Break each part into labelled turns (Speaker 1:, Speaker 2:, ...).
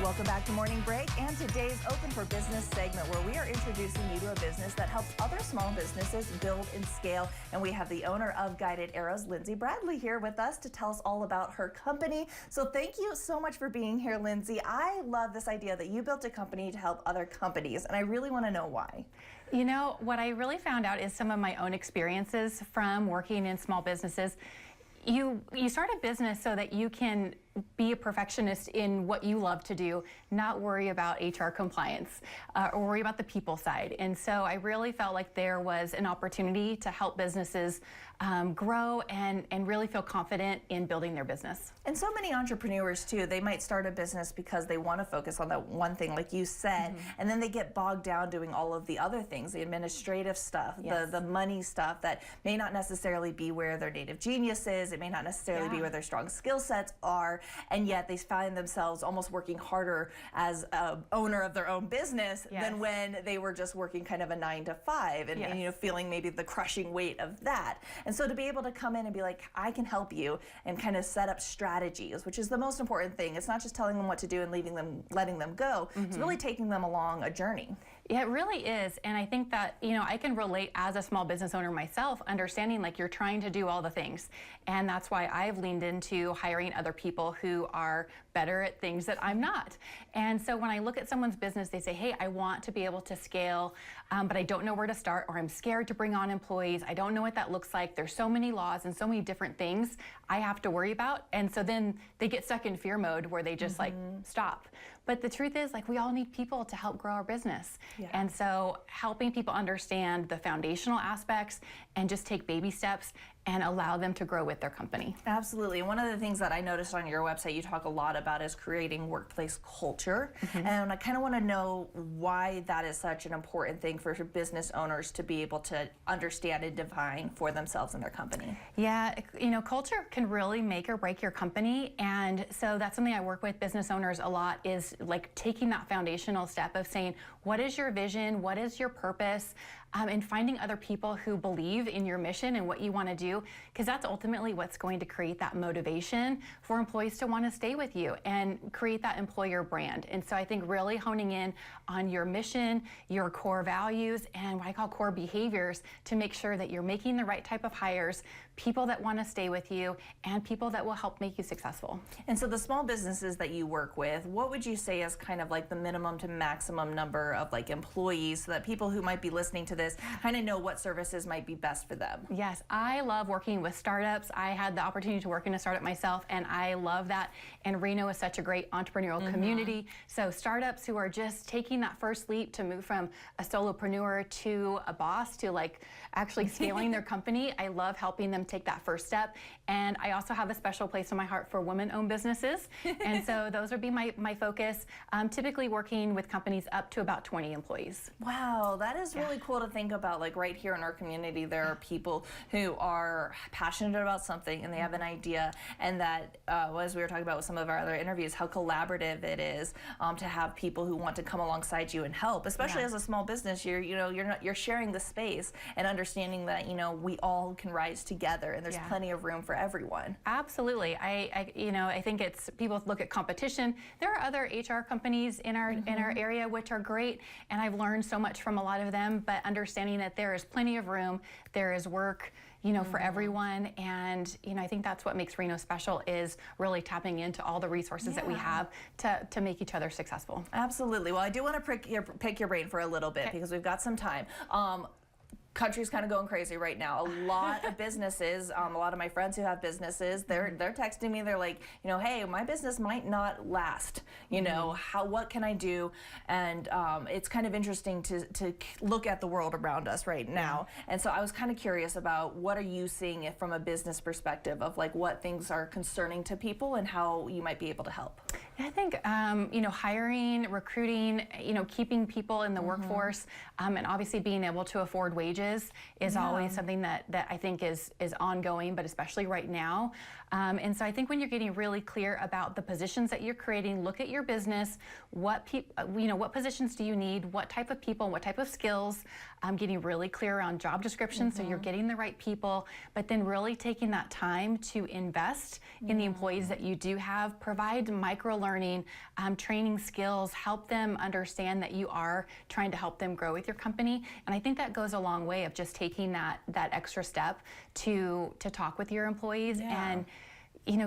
Speaker 1: Welcome back to Morning Break and today's Open for Business segment, where we are introducing you to a business that helps other small businesses build and scale. And we have the owner of Guided Arrows, Lindsay Bradley, here with us to tell us all about her company. So thank you so much for being here, Lindsay. I love this idea that you built a company to help other companies, and I really want to know why.
Speaker 2: You know, what I really found out is some of my own experiences from working in small businesses. You start a business so that you can be a perfectionist in what you love to do, not worry about HR compliance or worry about the people side. And so I really felt like there was an opportunity to help businesses grow and really feel confident in building their business.
Speaker 1: And so many entrepreneurs too, they might start a business because they want to focus on that one thing, like you said, and then they get bogged down doing all of the other things, the administrative stuff, the money stuff that may not necessarily be where their native genius is. It may not necessarily be where their strong skill sets are. And yet they find themselves almost working harder as an owner of their own business than when they were just working kind of a 9 to 5 and you know, feeling maybe the crushing weight of that. And so to be able to come in and be like, I can help you and kind of set up strategies, which is the most important thing. It's not just telling them what to do and letting them go. It's really taking them along a journey.
Speaker 2: Yeah, it really is. And I think that, you know, I can relate as a small business owner myself, understanding like you're trying to do all the things. And that's why I've leaned into hiring other people who are better at things that I'm not. And so when I look at someone's business, they say, hey, I want to be able to scale, but I don't know where to start, or I'm scared to bring on employees. I don't know what that looks like. There's so many laws and so many different things I have to worry about. And so then they get stuck in fear mode where they just like stop. But the truth is, like, we all need people to help grow our business. And so helping people understand the foundational aspects and just take baby steps and allow them to grow with their company.
Speaker 1: Absolutely. One of the things that I noticed on your website you talk a lot about is creating workplace culture. And I kind of want to know why that is such an important thing for business owners to be able to understand and define for themselves and their company.
Speaker 2: Yeah, you know, culture can really make or break your company. And so that's something I work with business owners a lot, is like taking that foundational step of saying, what is your vision? What is your purpose? And finding other people who believe in your mission and what you want to do, because that's ultimately what's going to create that motivation for employees to want to stay with you and create that employer brand. And so I think really honing in on your mission, your core values, and what I call core behaviors to make sure that you're making the right type of hires, people that want to stay with you, and people that will help make you successful.
Speaker 1: And so the small businesses that you work with, what would you say is kind of like the minimum to maximum number of like employees, so that people who might be listening to this kind of know what services might be best for them?
Speaker 2: Yes, I love working with startups. I had the opportunity to work in a startup myself, and I love that. And Reno is such a great entrepreneurial community. So startups who are just taking that first leap to move from a solopreneur to a boss to like actually scaling their company, I love helping them take that first step. And I also have a special place in my heart for women-owned businesses. And so those would be my focus, typically working with companies up to about 20 employees.
Speaker 1: Wow, that is really cool to think about. Like right here in our community, there are people who are passionate about something and they have an idea, and that, as we were talking about with some of our other interviews, how collaborative it is to have people who want to come alongside you and help, especially as a small business. You're sharing the space and understanding that, you know, we all can rise together and there's plenty of room for everyone.
Speaker 2: Absolutely. I think it's, people look at competition. There are other HR companies in our area which are great, and I've learned so much from a lot of them, but understanding that there is plenty of room, there is work, you know, for everyone. And, you know, I think that's what makes Reno special, is really tapping into all the resources that we have to make each other successful.
Speaker 1: Absolutely. Well, I do want to pick your brain for a little bit because we've got some time. Country's kind of going crazy right now. A lot of businesses, a lot of my friends who have businesses, they're texting me. They're like, you know, hey, my business might not last. You know, what can I do? And it's kind of interesting to look at the world around us right now. And so I was kind of curious about, what are you seeing from a business perspective of like what things are concerning to people and how you might be able to help?
Speaker 2: I think, you know, hiring, recruiting, you know, keeping people in the workforce, and obviously being able to afford wages is always something that I think is ongoing, but especially right now. And so I think when you're getting really clear about the positions that you're creating, look at your business, what positions do you need, what type of people, what type of skills, getting really clear around job descriptions so you're getting the right people, but then really taking that time to invest in the employees that you do have, provide micro learning, training skills, help them understand that you are trying to help them grow with your company. And I think that goes a long way of just taking that extra step to talk with your employees and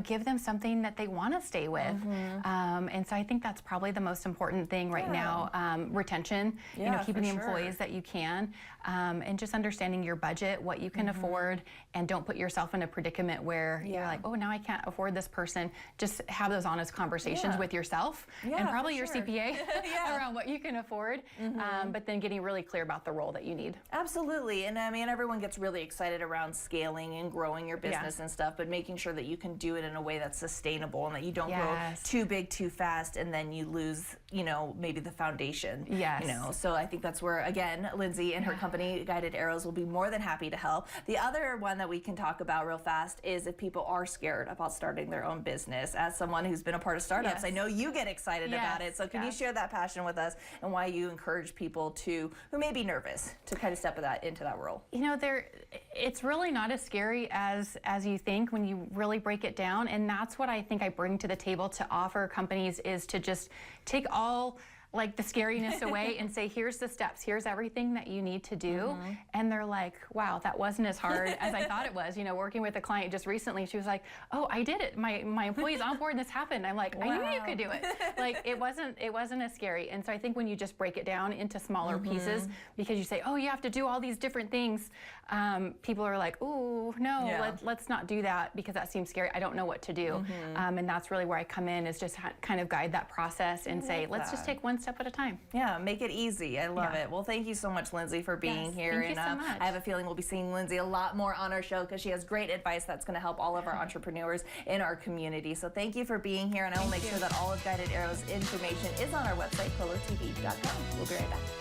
Speaker 2: give them something that they want to stay with. And so I think that's probably the most important thing right now, retention, keeping the employees that you can, and just understanding your budget, what you can afford, and don't put yourself in a predicament where you're like, oh, now I can't afford this person. Just have those honest conversations with yourself and probably your CPA around what you can afford, but then getting really clear about the role that you need.
Speaker 1: Absolutely. And I mean, everyone gets really excited around scaling and growing your business and stuff, but making sure that you can do it in a way that's sustainable and that you don't grow too big too fast and then you lose, maybe the foundation. So I think that's where, again, Lindsay and her company, Guided Arrows, will be more than happy to help. The other one that we can talk about real fast is if people are scared about starting their own business. As someone who's been a part of startups, I know you get excited about it. So can you share that passion with us and why you encourage people who may be nervous to kind of step into that role?
Speaker 2: It's really not as scary as you think when you really break it down. And that's what I think I bring to the table to offer companies, is to just take all the scariness away and say, here's the steps, here's everything that you need to do. And they're like, wow, that wasn't as hard as I thought it was. Working with a client just recently, she was like, oh, I did it. My employee's on board and this happened. I'm like, I knew you could do it. It wasn't as scary. And so I think when you just break it down into smaller pieces, because you say, oh, you have to do all these different things, people are like, oh, no, let's not do that because that seems scary. I don't know what to do. And that's really where I come in, is just kind of guide that process and say, let's just take one step at a time.
Speaker 1: Yeah, make it easy. I love it. Well, thank you so much, Lindsay, for being here.
Speaker 2: Thank you so much.
Speaker 1: I have a feeling we'll be seeing Lindsay a lot more on our show because she has great advice that's going to help all of our entrepreneurs in our community. So thank you for being here, and I will make sure that all of Guided Arrows information is on our website, PoloTV.com. We'll be right back.